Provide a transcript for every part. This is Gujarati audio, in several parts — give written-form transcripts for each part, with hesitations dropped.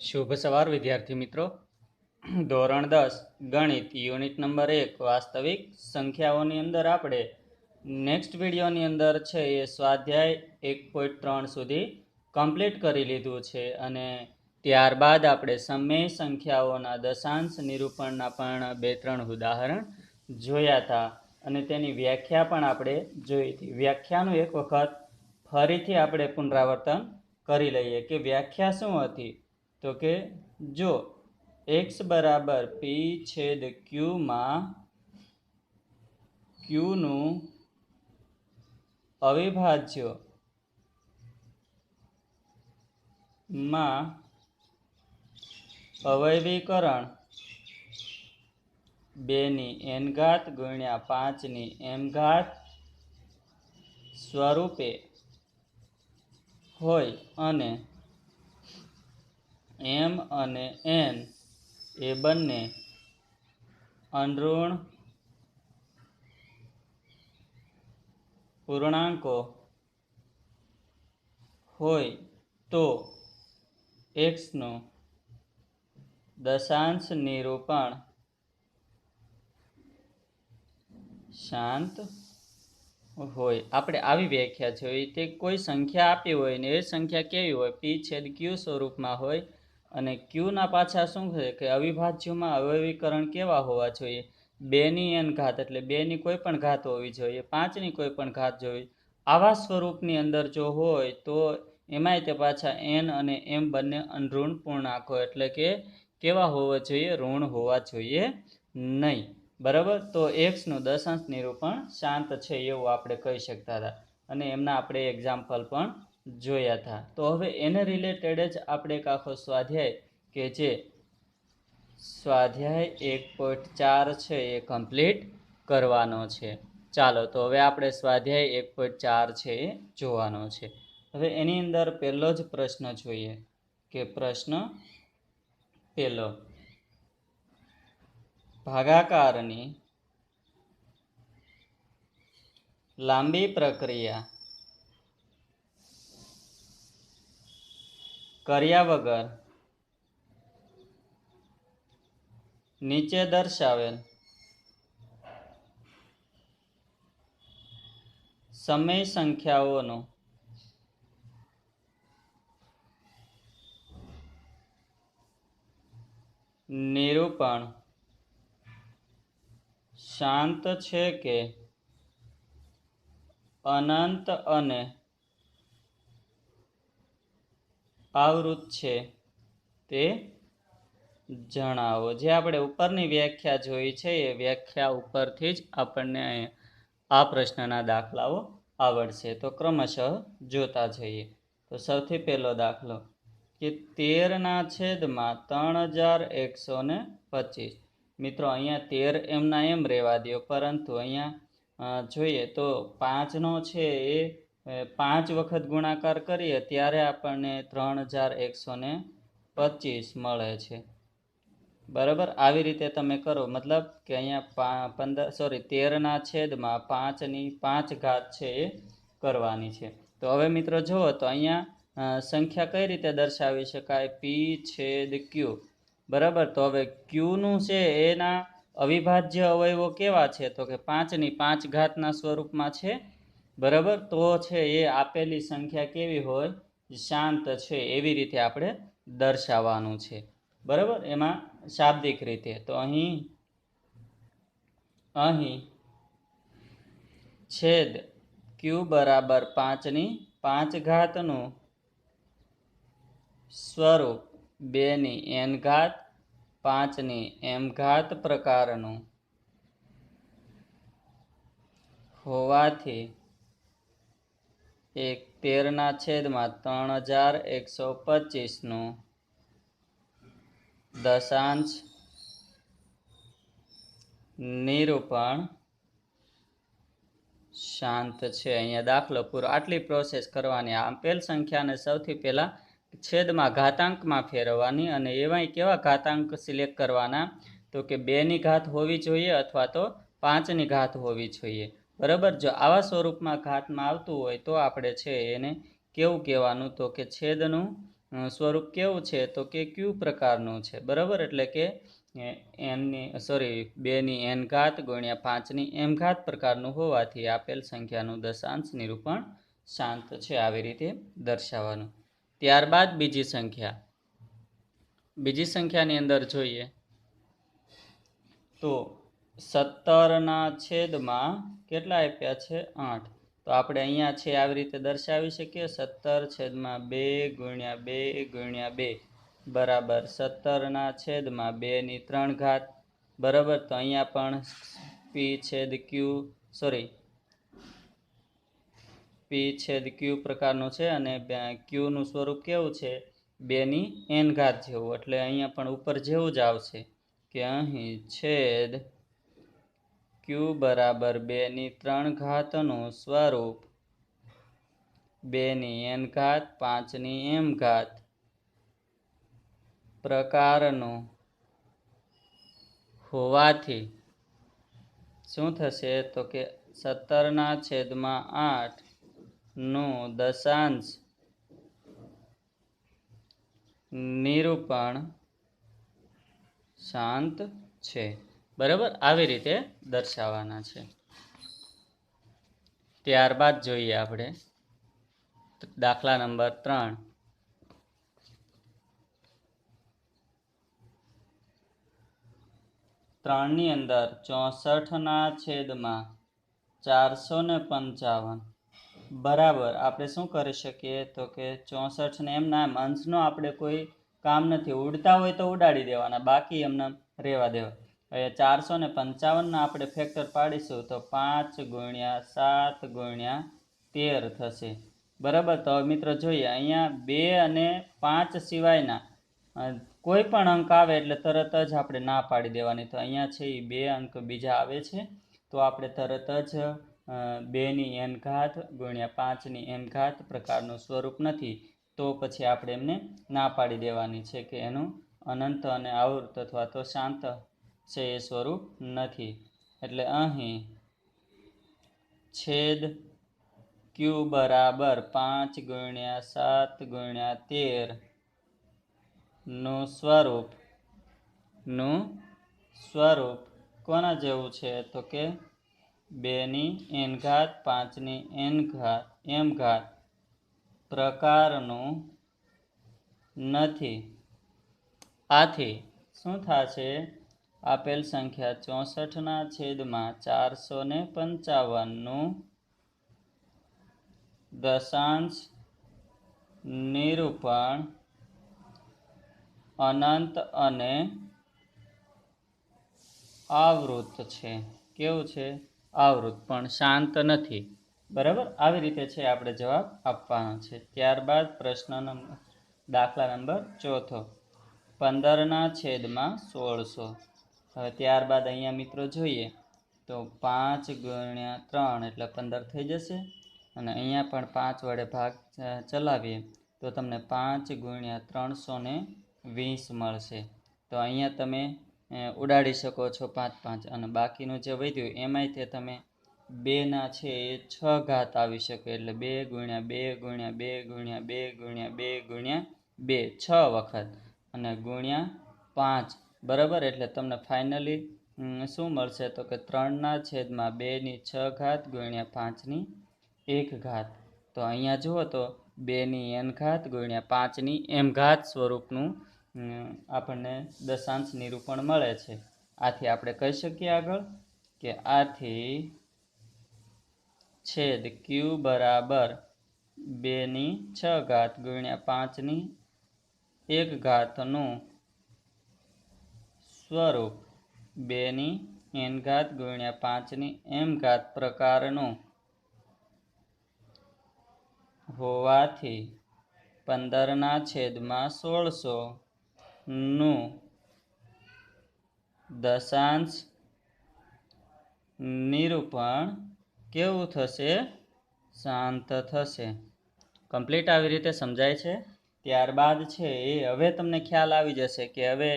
શુભ સવાર વિદ્યાર્થી મિત્રો. ધોરણ 10 ગણિત યુનિટ નંબર 1 વાસ્તવિક સંખ્યાઓની અંદર આપણે નેક્સ્ટ વિડીયોની અંદર છે એ સ્વાધ્યાય 1.3 સુધી કમ્પ્લીટ કરી લીધું છે અને ત્યારબાદ આપણે સમય સંખ્યાઓના દશાંશ નિરૂપણના પણ 2-3 ઉદાહરણ જોયા હતા અને તેની વ્યાખ્યા પણ આપણે જોઈ હતી. વ્યાખ્યાનું એક વખત ફરીથી આપણે પુનરાવર્તન કરી લઈએ કે વ્યાખ્યા શું હતી. તો કે જો x બરાબર p છેદ q માં q નું અવિભાજ્ય માં અવયવીકરણ 2n ગુણ્યા 5m સ્વરૂપે હોય અને m અને n એ બંને અનઋણ પૂર્ણાંકો હોય તો x નું દશાંશ નિરૂપણ શાંત હોય. આપણે આવી વ્યાખ્યા જોઈ. તે કોઈ સંખ્યા આપી હોય ને એ સંખ્યા કેવી હોય, p છેદ q સ્વરૂપમાં હોય અને q ના પાછા શું છે કે અવિભાજ્યમાં અવયવીકરણ કેવા હોવા જોઈએ, 2n એટલે 2ની કોઈ પણ ઘાત હોવી જોઈએ, 5ની કોઈ પણ ઘાત જોઈ. આવા સ્વરૂપની અંદર જો હોય તો એમાંય તે પાછા n અને m બંને અનઋણ પૂર્ણાંકો એટલે કે કેવા હોવા જોઈએ, ઋણ હોવા જોઈએ નહીં. બરાબર. તો x નું દશાંશ નિરૂપણ શાંત છે એવું આપણે કહી શકતા હતા અને એમના આપણે એક્ઝામ્પલ પણ જોયા હતા. તો હવે એને રિલેટેડ જ આપણે એક આખો સ્વાધ્યાય કે જે સ્વાધ્યાય 1.4 છે એ કમ્પ્લીટ કરવાનો છે. ચાલો તો હવે આપણે સ્વાધ્યાય 1.4 છે એ જોવાનો છે. હવે એની અંદર પહેલો જ પ્રશ્ન જોઈએ કે પ્રશ્ન પહેલો, ભાગાકારની લાંબી પ્રક્રિયા કર્યા વગર નીચે દર્શાવેલ સમય સંખ્યાઓનું નિરૂપણ શાંત છે કે અનંત અને આવૃત છે તે જણાવો. જે આપણે ઉપરની વ્યાખ્યા જોઈ છે એ વ્યાખ્યા ઉપરથી જ આપણને આ પ્રશ્નના દાખલાઓ આવડશે. તો ક્રમશઃ જોતા જઈએ. તો સૌથી પહેલો દાખલો કે 13/3125. મિત્રો અહીંયા 13 એમના એમ રહેવા દો, પરંતુ અહીંયા જોઈએ તો 5નો છે એ 5 વખત ગુણાકાર કરીએ ત્યારે આપણને 3125 મળે છે. બરાબર. આવી રીતે તમે કરો, મતલબ કે અહીંયા 13/5 છે એ કરવાની છે. તો હવે મિત્રો જુઓ તો અહીંયા સંખ્યા કઈ રીતે દર્શાવી શકાય, p છેદ q. બરાબર. તો હવે q નું છે એના અવિભાજ્ય અવયવો કેવા છે, તો કે 5 સ્વરૂપમાં છે. બરાબર. તો છે એ આપેલી સંખ્યા કેવી હોય, શાંત છે એવી રીતે આપણે દર્શાવવાનું છે. બરાબર. એમાં શાબ્દિક રીતે તો અહીં છેદ q બરાબર 5/5 નું સ્વરૂપ 2n 5m પ્રકારનું હોવાથી 13/3125 નું દશાંશ નિરૂપણ શાંત છે. અહીંયા દાખલો પૂરો. આટલી પ્રોસેસ કરવાની. આપેલ સંખ્યાને સૌથી પહેલા છેદમાં ઘાતાંકમાં ફેરવવાની અને એવાય કેવા ઘાતાંક સિલેક્ટ કરવાના, તો કે 2ની ઘાત હોવી જોઈએ અથવા તો 5ની ઘાત હોવી જોઈએ. બરાબર. જો આવા સ્વરૂપમાં ઘાતમાં આવતું હોય તો આપણે છે એને કેવું કહેવાનું, તો કે છેદનું સ્વરૂપ કેવું છે તો કે ક્યુ પ્રકારનું છે, બરાબર. એટલે કે બેની એન ઘાત ગુણ્યા 5ની એમ ઘાત પ્રકારનું હોવાથી આપેલ સંખ્યાનું દશાંશ નિરૂપણ શાંત છે. આવી રીતે દર્શાવવાનું. ત્યારબાદ બીજી સંખ્યાની અંદર જોઈએ તો 17/માં કેટલા આપ્યા છે? 8. તો આપણે અહીંયા છે આવી રીતે દર્શાવી શકીએ 17/2 ગુણ્યા 2 ગુણ્યા 2 બરાબર 17/2ની 3 ઘાત, બરાબર. તો અહીંયા પણ P/Q પ્રકારનું છે અને ક્યુનું સ્વરૂપ કેવું છે? 2ની n ઘાત જેવું. એટલે અહીંયા પણ ઉપર જેવું જ આવશે કે અહીં છેદ Q બરાબર 2ની 3 ઘાતનું સ્વરૂપ 2ની n ઘાત 5ની m ઘાત પ્રકારનું હોવાથી શું થશે તો કે 17/8 નું દશાંશ નિરૂપણ શાંત છે, બરાબર. આવી રીતે દર્શાવવાના છે. ત્યારબાદ જોઈએ આપણે દાખલા નંબર 3. ની અંદર 64/455 બરાબર આપણે શું કરી શકીએ તો કે 64 ને એમના અંશનો આપણે કોઈ કામ નથી, ઉડતા હોય તો ઉડાડી દેવાના, બાકી એમને રહેવા દેવા. હવે 455 આપણે ફેક્ટર પાડીશું તો 5 ગુણ્યા 7 ગુણ્યા 13 થશે, બરાબર. તો મિત્રો જોઈએ અહીંયા 2 અને 5 સિવાયના કોઈ પણ અંક આવે એટલે તરત જ આપણે ના પાડી દેવાની. તો અહીંયા છે એ 2 અંક બીજા આવે છે તો આપણે તરત જ 2ની n ઘાત ગુણ્યા 5ની m ઘાત પ્રકારનું સ્વરૂપ નથી, તો પછી આપણે એમને ના પાડી દેવાની છે કે એનું અનંત અને આવૃત અથવા તો શાંત છે એ સ્વરૂપ નથી. એટલે અહીં છેદ Q બરાબર 5 ગુણ્યા 7 ગુણ્યા 13 નું સ્વરૂપ કોના જેવું છે તો કે 2ની n ઘાત 5ની m ઘાત પ્રકારનું નથી. આથી શું થશે? આપેલ સંખ્યા 64/455 નું દશાંશ નિરૂપણ અનંત અને આવૃત છે. કેવું છે? આવૃત, પણ શાંત નથી, બરાબર. આવી રીતે છે આપણે જવાબ આપવાનો છે. ત્યારબાદ દાખલા નંબર 4 15/1600. હવે ત્યારબાદ અહીંયા મિત્રો જોઈએ તો 5 ગુણ્યા 3 એટલે 15 થઈ જશે અને અહીંયા પણ 5 વડે ભાગ ચલાવીએ તો તમને 5 ગુણ્યા 320 મળશે. તો અહીંયા તમે ઉડાડી શકો છો 5 અને બાકીનું જે વધ્યું એમાંય તે તમે 2ના છે એ 6 ઘાત આવી શકે એટલે 2 ગુણ્યા 2 ગુણ્યા 2 ગુણ્યા 2 ગુણ્યા 2 ગુણ્યા 2 6 વખત અને ગુણ્યા 5, બરાબર. એટલે તમને ફાઇનલી શું મળશે તો કે 3/2ની 6 ઘાત ગુણ્યા 5ની 1 ઘાત. તો અહીંયા જુઓ તો 2ની n ઘાત ગુણ્યા 5ની m ઘાત સ્વરૂપનું આપણને દશાંશ નિરૂપણ મળે છે. આથી આપણે કહી શકીએ આગળ કે આથી છેદ Q બરાબર 2ની 6 ઘાત ગુણ્યા 5ની 1 ઘાતનું સ્વરૂપ 2ની n ઘાત ગુણ્યા 5ની m ઘાત પ્રકારનું હોવાથી 15/1600 નું દશાંશ નિરૂપણ કેવું થશે? શાંત થશે. કમ્પ્લીટ આવી રીતે સમજાય છે. ત્યારબાદ છે એ હવે તમને ખ્યાલ આવી જશે કે હવે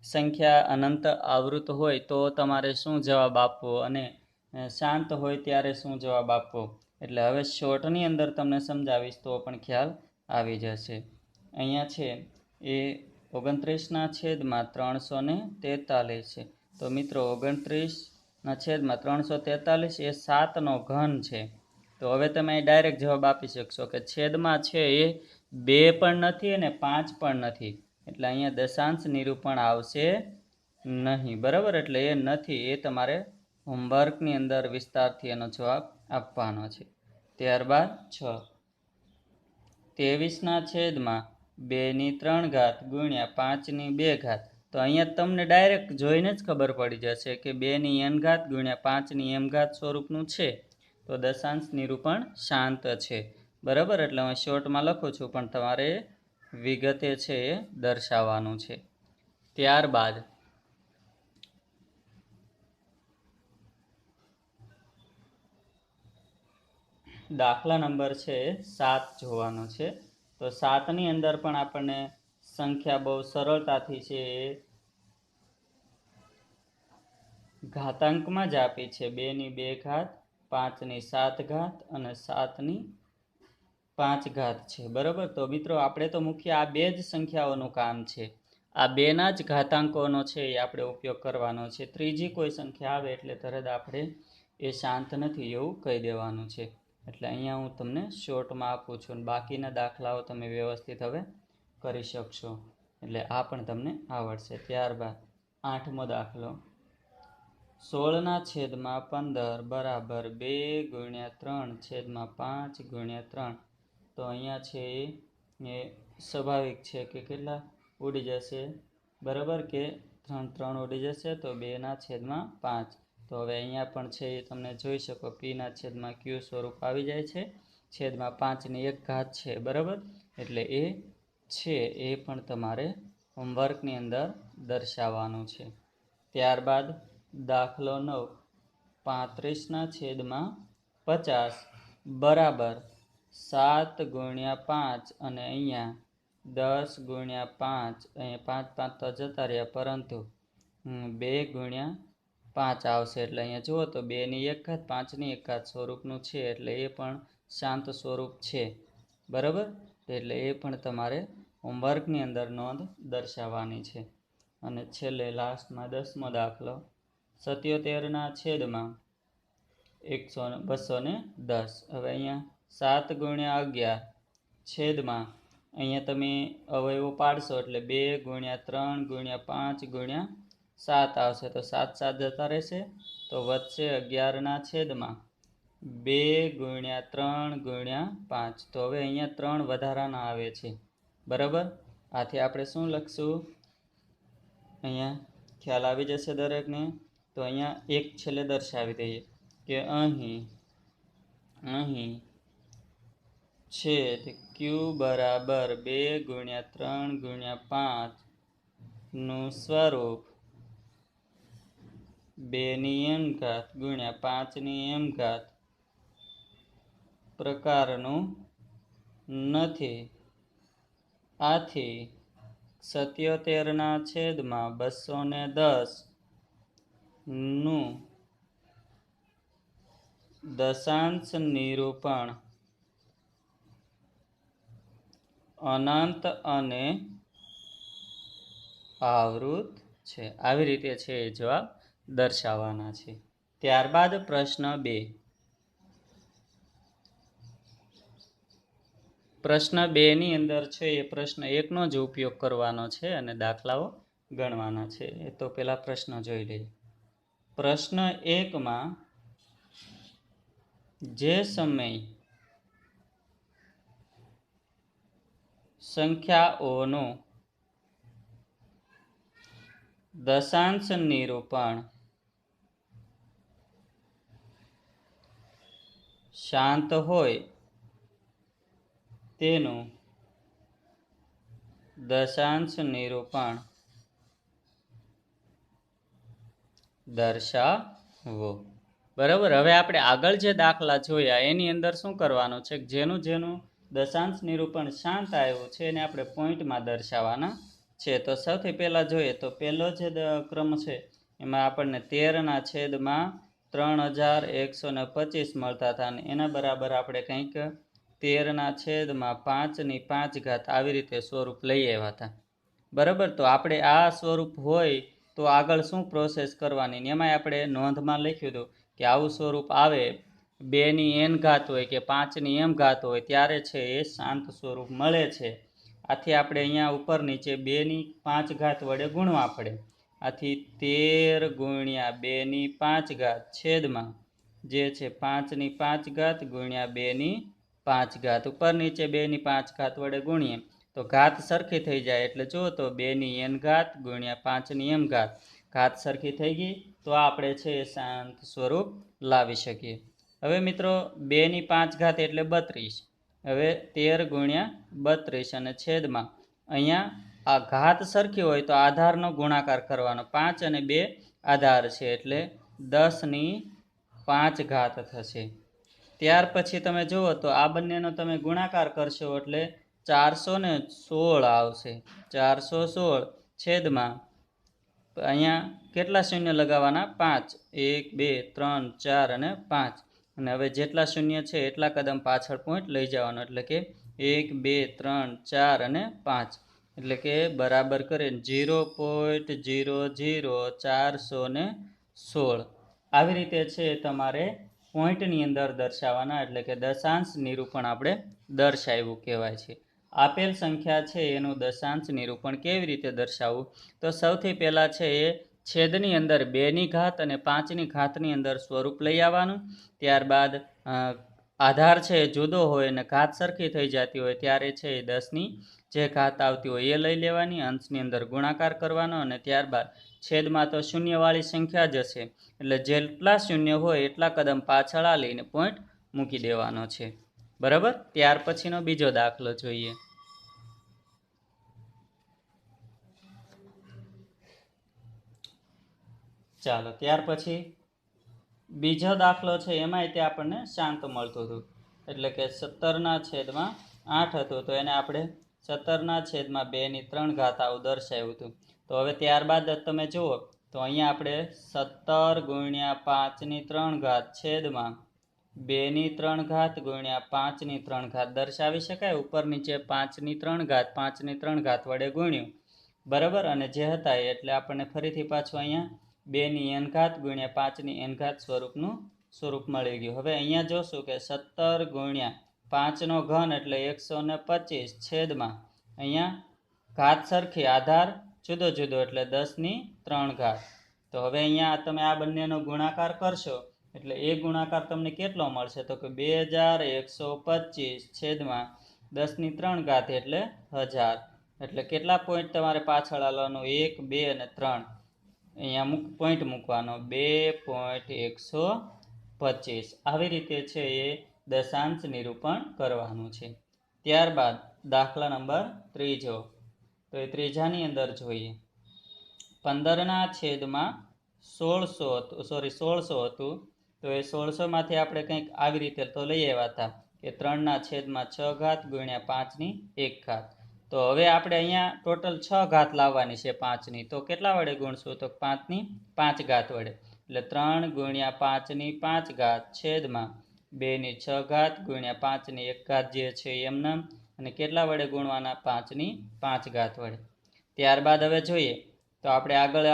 સંખ્યા અનંત આવૃત હોય તો તમારે શું જવાબ આપવો અને શાંત હોય ત્યારે શું જવાબ આપવો. એટલે હવે શોર્ટની અંદર તમને સમજાવીશ તો પણ ખ્યાલ આવી જશે. અહીંયા છે એ 29ના છેદમાં 343 છે. તો મિત્રો 29ના છેદમાં 343 એ 7નો ઘન છે. તો હવે તમે ડાયરેક્ટ જવાબ આપી શકશો કે છેદમાં છે એ 2 પણ નથી અને 5 પણ નથી, એટલે અહીંયા દશાંશ નિરૂપણ આવશે નહીં. બરાબર, એટલે એ નથી, એ તમારે હોમવર્કની અંદર વિસ્તારથી એનો જવાબ આપવાનો છે. ત્યારબાદ 6, 23ના છેદમાં 2/3 ગુણ્યા 5/2. તો અહીંયા તમને ડાયરેક્ટ જોઈને જ ખબર પડી જશે કે 2n ગુણ્યા 5m સ્વરૂપનું છે. તો દશાંશ નિરૂપણ શાંત છે. બરાબર, એટલે હું શોર્ટમાં લખું છું, પણ તમારે વિગતે છે એ દર્શાવવાનું છે. ત્યારબાદ દાખલા નંબર છે 7 જોવાનો છે. તો 7ની અંદર પણ આપણને સંખ્યા બહુ સરળતાથી છે એ ઘાતાંકમાં જ આપી છે. 2/2, 5/7 અને 7/5 છે. બરાબર, તો મિત્રો આપણે તો મુખ્ય આ બે જ સંખ્યાઓનું કામ છે. આ બેના જ ઘાતાંકોનો છે એ આપણે ઉપયોગ કરવાનો છે. ત્રીજી કોઈ સંખ્યા આવે એટલે તરત આપણે એ શાંત નથી એવું કહી દેવાનું છે. એટલે અહીંયા હું તમને શોર્ટમાં આપું છું, અને બાકીના દાખલાઓ તમે વ્યવસ્થિત હવે કરી શકશો, એટલે આ પણ તમને આવડશે. ત્યારબાદ 8મો દાખલો, 16ના છેદમાં 15 બરાબર 2/3/5/3. તો અહીંયા છે એ સ્વાભાવિક છે કે કેટલા ઉડી જશે, બરાબર, કે 3 ઉડી જશે, તો 2/5. તો હવે અહીંયા પણ છે એ તમને જોઈ શકો પીના છેદમાં ક્યુ સ્વરૂપ આવી જાય છે, છેદમાં 5/1 છે. બરાબર, એટલે એ છે એ પણ તમારે હોમવર્કની અંદર દર્શાવવાનું છે. ત્યારબાદ દાખલો 9, 35ના છેદમાં 50 બરાબર 7/5 અને અહીંયા 10/5. અહીંયા 5 5 તો જતા રહ્યા, પરંતુ 2/5 આવશે. એટલે અહીંયા જુઓ તો 2/1 5/1 સ્વરૂપનું છે, એટલે એ પણ શાંત સ્વરૂપ છે. બરાબર, એટલે એ પણ તમારે હોમવર્કની અંદર નોંધ દર્શાવવાની છે. અને છેલ્લે લાસ્ટમાં 10મો દાખલો, 77ના છેદમાં 210. હવે અહીંયા 7/11 છેદમાં અહીંયા તમે અવયવો પાડશો એટલે 2/3/5/7 આવશે. તો 7 7 જતા રહેશે, તો વધશે 11ના છેદમાં 2/3/5. તો હવે અહીંયા 3 વધારાના આવે છે. બરાબર, આથી આપણે શું લખશું, અહીંયા ખ્યાલ આવી જશે દરેકને. તો અહીંયા એક છેલ્લે દર્શાવી દઈએ કે અહીં છે ક્યુ બરાબર 2/3/5 નું સ્વરૂપ 2/m ગુણ્યા 5/m પ્રકારનું નથી. આથી 77ના છેદમાં 210 નું દશાંશ નિરૂપણ અનંત અને આવૃત છે. આવી રીતે છે એ જવાબ દર્શાવવાના છે. ત્યારબાદ પ્રશ્ન 2. પ્રશ્ન 2ની અંદર છે એ પ્રશ્ન 1નો જ ઉપયોગ કરવાનો છે અને દાખલાઓ ગણવાના છે. એ તો પહેલા પ્રશ્ન જોઈ લઈએ. પ્રશ્ન 1માં જે સમય સંખ્યાઓનું દશાંશ નિરૂપણ શાંત હોય તેનું દશાંશ નિરૂપણ દર્શાવો. બરાબર, હવે આપણે આગળ જે દાખલા જોયા એની અંદર શું કરવાનું છે, જેનું દશાંશ નિરૂપણ શાંત આવ્યું છે એને આપણે પોઈન્ટમાં દર્શાવવાના છે. તો સૌથી પહેલા જોઈએ તો પહેલો જે ક્રમ છે એમાં આપણને 13ના છેદમાં 3125 મળતા હતા, અને એના બરાબર આપણે કંઈક 13/5 આવી રીતે સ્વરૂપ લઈ આવ્યા હતા. બરાબર, તો આપણે આ સ્વરૂપ હોય તો આગળ શું પ્રોસેસ કરવાની, એમાંય આપણે નોંધમાં લખ્યું હતું કે આવું સ્વરૂપ આવે 2n હોય કે 5m હોય ત્યારે છે એ શાંત સ્વરૂપ મળે છે. આથી આપણે અહીંયા ઉપર નીચે 2/5 વડે ગુણવા પડે. આથી 13 ગુણ્યા 2/5 છેદમાં જે છે 5/5 ગુણ્યા 2/5 ઉપર નીચે 2/5 વડે ગુણીએ તો ઘાત સરખી થઈ જાય. એટલે જુઓ તો 2n ગુણ્યા 5m ઘાત સરખી થઈ ગઈ. તો આપણે છે એ શાંત સ્વરૂપ લાવી શકીએ. હવે મિત્રો 2/5 એટલે 32. હવે 13 ગુણ્યા 32 અને છેદમાં અહીંયા આ ઘાત સરખી હોય તો આધારનો ગુણાકાર કરવાનો. 5 અને 2 આધાર છે એટલે 10/5 થશે. ત્યાર પછી તમે જુઓ તો આ બંનેનો તમે ગુણાકાર કરશો એટલે 416 આવશે. 416 છેદમાં અહીંયા કેટલા શૂન્ય લગાવવાના? 5. 1 2 3 4 અને 5. અને હવે જેટલા શૂન્ય છે એટલા કદમ પાછળ પોઈન્ટ લઈ જવાનો. એટલે કે 1 2 3 4 અને 5. એટલે કે બરાબર કરીને 0.00416. આવી રીતે છે તમારે પોઈન્ટની અંદર દર્શાવવાના. એટલે કે દશાંશ નિરૂપણ આપણે દર્શાવ્યું કહેવાય છે. આપેલ સંખ્યા છે એનું દશાંશ નિરૂપણ કેવી રીતે દર્શાવવું? તો સૌથી પહેલાં છે એ છેદની અંદર 2 અને 5 અંદર સ્વરૂપ લઈ આવવાનું. ત્યારબાદ આધાર છે એ જુદો હોય અને ઘાત સરખી થઈ જતી હોય ત્યારે છે એ 10ની જે ઘાત આવતી હોય એ લઈ લેવાની. અંશની અંદર ગુણાકાર કરવાનો અને ત્યારબાદ છેદમાં તો શૂન્યવાળી સંખ્યા જ હશે એટલે જેટલા શૂન્ય હોય એટલા કદમ પાછળ લઈને પોઈન્ટ મૂકી દેવાનો છે. બરાબર, ત્યાર પછીનો બીજો દાખલો જોઈએ. ચાલો, ત્યાર પછી બીજો દાખલો છે એમાંય તે આપણને શાંત મળતું હતું. એટલે કે 17/8 હતું તો એને આપણે 17/2/3 આવું દર્શાવ્યું હતું. તો હવે ત્યારબાદ તમે જુઓ તો અહીંયા આપણે 17 ગુણ્યા 5/3 છેદમાં 2/3 ગુણ્યા 5/3 દર્શાવી શકાય. ઉપર નીચે 5/3 વડે ગુણ્યું. બરાબર, અને જે હતા એટલે આપણને ફરીથી પાછું અહીંયા 2n ગુણ્યા 5n સ્વરૂપનું સ્વરૂપ મળી ગયું. હવે અહીંયા જોશું કે 17 ગુણ્યા 5 એટલે 125 છેદમાં અહીંયા ઘાત સરખી આધાર જુદો જુદો એટલે 10/3. તો હવે અહીંયા તમે આ બંનેનો ગુણાકાર કરશો એટલે એ ગુણાકાર તમને કેટલો મળશે? તો કે 2125 છેદમાં 10/3 એટલે 1000. એટલે કેટલા પોઈન્ટ તમારે પાછળ આવવાનું? 1 2 અને 3. અહીંયા પોઈન્ટ મૂકવાનો 2.125. આવી રીતે છે એ દશાંશ નિરૂપણ કરવાનું છે. ત્યારબાદ દાખલા નંબર 3. તો એ ત્રીજાની અંદર જોઈએ. 15/1600 હતું. તો એ 1600માંથી આપણે કંઈક આવી રીતે તો લઈ આવ્યા હતા કે 3/6 ગુણ્યા 5/1. તો હવે આપણે અહીંયા ટોટલ 6 ઘાત લાવવાની છે 5ની. તો કેટલા વડે ગુણશું? તો 5/5 વડે. એટલે 3 ગુણ્યા 5/5 છેદમાં 2/6 ગુણ્યા 5/1 જે છે એમનામ. અને કેટલા વડે ગુણવાના? 5/5 વડે. ત્યારબાદ હવે જોઈએ તો આપણે આગળ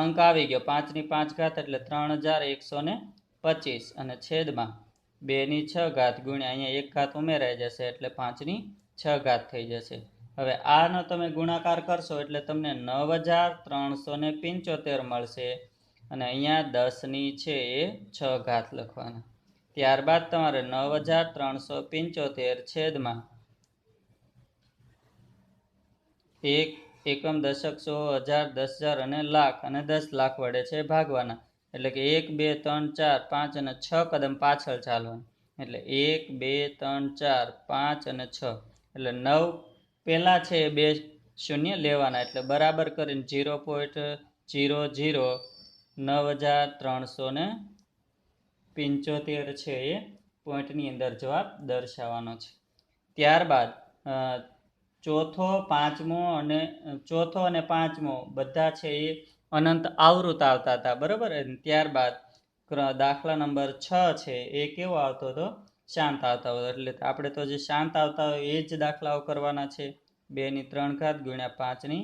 અંક આવી ગયો 5/5 એટલે 3125 અને છેદમાં 2/6 ગુણ્યા અહીંયા 1 ઉમેરાઈ જશે એટલે 5/6 થઈ જશે. હવે આનો તમે ગુણાકાર કરશો એટલે તમને 9375 મળશે. અને અહીંયા 10ની છે એ 6 લખવાના. ત્યારબાદ તમારે 9375 છેદમાં 1 એકમ દશક 100 હજાર 10,000 અને લાખ અને 10 લાખ વડે છે ભાગવાના. એટલે કે 1 2 3 4 5 અને 6 કદમ પાછળ ચાલવાનું. એટલે 1 2 3 4 5 અને 6 એટલે 9 પહેલા છે એ 2 શૂન્ય લેવાના. એટલે બરાબર કરીને 0.009,375 છે એ પોઈન્ટની અંદર જવાબ દર્શાવવાનો છે. ત્યારબાદ ચોથો અને પાંચમો બધા છે એ અનંત આવૃત આવતા હતા. બરાબર. ત્યારબાદ દાખલા નંબર 6 છે એ કેવો આવતો હતો? શાંત આવતા હોય, એટલે આપણે તો જે શાંત આવતા હોય એ જ દાખલાઓ કરવાના છે. 2 ની 3 ઘાત ગુણ્યા 5 ની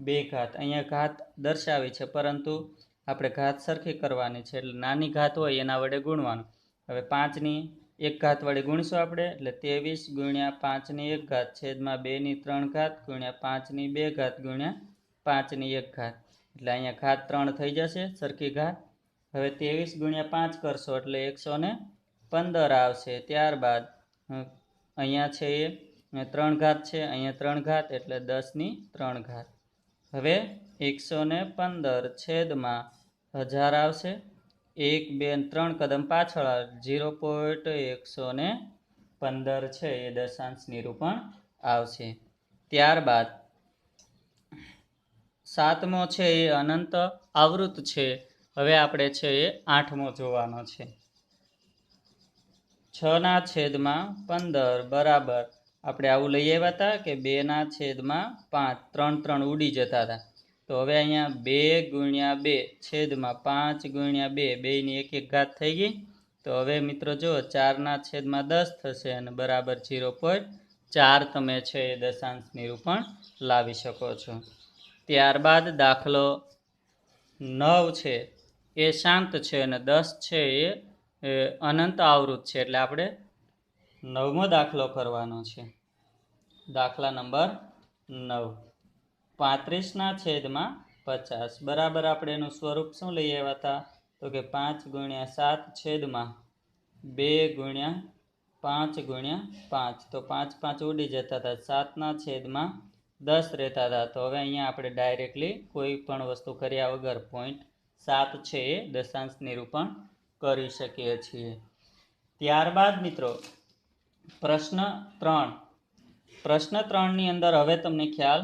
2 ઘાત. અહીંયા ઘાત દર્શાવી છે, પરંતુ આપણે ઘાત સરખી કરવાની છે, એટલે નાની ઘાત હોય એના વડે ગુણવાનું. હવે 5 ની 1 ઘાત વડે ગુણીશું આપણે, એટલે 23 ગુણ્યા 5 ની 1 ઘાત છેદમાં 2 ની 3 ઘાત ગુણ્યા 5 ની 2 ઘાત ગુણ્યા 5 ની 1 ઘાત. એટલે અહીંયા ઘાત 3 થઈ જશે, સરખી ઘાત. હવે 23 ગુણ્યા 5 કરશો એટલે 115 આવશે. ત્યારબાદ અહીંયા છે એ 3 ઘાત છે, અહીંયા 3 ઘાત એટલે 10 ની 3 ઘાત. હવે 115 છેદમાં 1000 આવશે. 1, 2, 3 કદમ પાછળ 0.115 છે એ દશાંશ નિરૂપણ આવશે. ત્યારબાદ 7મો છે એ અનંત આવૃત છે. હવે આપણે છે એ 8મો જોવાનો છે. 6/15 બરાબર આપણે આવું લઈ આવ્યા હતા કે 2/5, 3 ઉડી જતા હતા. તો હવે અહીંયા 2 ગુણ્યા 2 છેદમાં 5 ગુણ્યા 2, 2 ની 1 ઘાત થઈ ગઈ. તો હવે મિત્રો જો 4/10 થશે અને બરાબર 0.4 તમે છે એ દશાંશ નિરૂપણ લાવી શકો છો. ત્યારબાદ દાખલો 9 છે એ શાંત છે અને 10 છે એ અનંત આવૃત છે, એટલે આપણે 9મો દાખલો કરવાનો છે. દાખલા નંબર 9. 35/50 બરાબર આપણે એનું સ્વરૂપ શું લઈ આવ્યા હતા? તો કે 5 ગુણ્યા 7 છેદમાં 2 ગુણ્યા 5 ગુણ્યા 5. તો 5 5 ઉડી જતા હતા, 7/10 રહેતા હતા. તો હવે અહીંયા આપણે ડાયરેક્ટલી કોઈ પણ વસ્તુ કર્યા વગર 0.7 છે એ દશાંશ નિરૂપણ કરી શકીએ છીએ. ત્યારબાદ મિત્રો પ્રશ્ન 3. પ્રશ્ન 3ની અંદર હવે તમને ખ્યાલ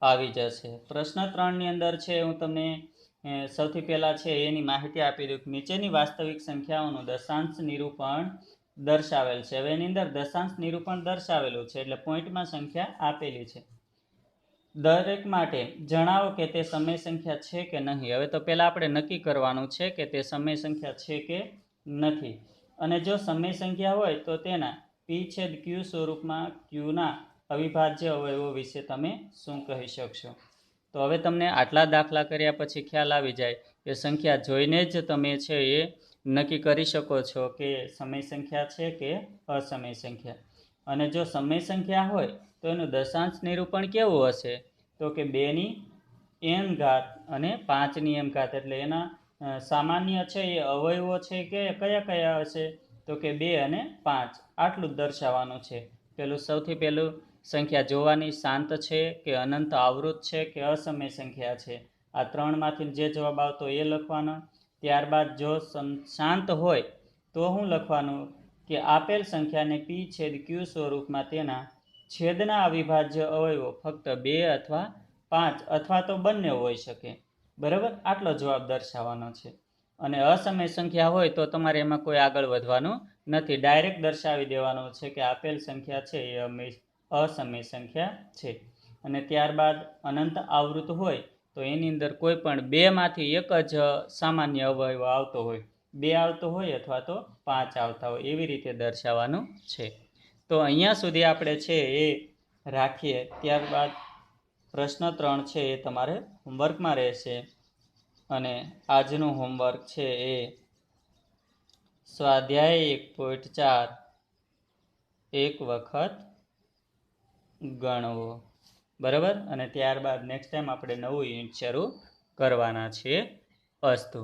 આવી જશે. પ્રશ્ન 3ની અંદર છે હું તમને સૌથી પહેલાં છે એની માહિતી આપી દઉં. નીચેની વાસ્તવિક સંખ્યાઓનું દશાંશ નિરૂપણ દર્શાવેલ છે. હવે એની અંદર દશાંશ નિરૂપણ દર્શાવેલું છે, એટલે પોઈન્ટમાં સંખ્યા આપેલી છે. દરેક માટે જણાવો કે તે સમય સંખ્યા છે કે નહીં. હવે તો પહેલાં આપણે નક્કી કરવાનું છે કે તે સમય સંખ્યા છે કે નથી. અને જો સમય સંખ્યા હોય તો તેના p/q સ્વરૂપમાં qના અવિભાજ્ય અવયવો વિશે તમે શું કહી શકશો? તો હવે તમને આટલા દાખલા કર્યા પછી ખ્યાલ આવી જાય કે સંખ્યા જોઈને જ તમે છે એ નક્કી કરી શકો છો કે સમય સંખ્યા છે કે અસમય સંખ્યા. અને જો સમય સંખ્યા હોય તો એનું દશાંશ નિરૂપણ કેવું હશે? તો કે 2 ની m ઘાત અને 5 ની m ઘાત. એટલે એના સામાન્ય છે એ અવયવો છે કે કયા કયા હશે? તો કે 2 અને 5. આટલું જ દર્શાવવાનું છે. સૌથી પહેલું સંખ્યા જોવાની શાંત છે કે અનંત આવૃત છે કે અસમય સંખ્યા છે. આ 3માંથી જે જવાબ આવતો એ લખવાનો. ત્યારબાદ જો શાંત હોય તો શું લખવાનું કે આપેલ સંખ્યાને p/q સ્વરૂપમાં તેના છેદના અવિભાજ્ય અવયવો ફક્ત 2 અથવા 5 અથવા તો બંને હોઈ શકે. બરાબર, આટલો જવાબ દર્શાવવાનો છે. અને અસમય સંખ્યા હોય તો તમારે એમાં કોઈ આગળ વધવાનું નથી, ડાયરેક્ટ દર્શાવી દેવાનું છે કે આપેલ સંખ્યા છે એ અસમય સંખ્યા છે. અને ત્યારબાદ અનંત આવૃત હોય તો એની અંદર કોઈ પણ 2માંથી એક જ સામાન્ય અવયવ આવતો હોય, 2 આવતો હોય અથવા તો 5 આવતા હોય, એવી રીતે દર્શાવવાનું છે. તો અહીંયા સુધી આપણે છે એ રાખીએ. ત્યારબાદ પ્રશ્ન 3 છે એ તમારે હોમવર્કમાં રહેશે. અને આજનું હોમવર્ક છે એ સ્વાધ્યાય 1.4 એક વખત ગણવો. બરાબર. અને ત્યારબાદ નેક્સ્ટ ટાઈમ આપણે નવું યુનિટ શરૂ કરવાના છીએ. અસ્તુ.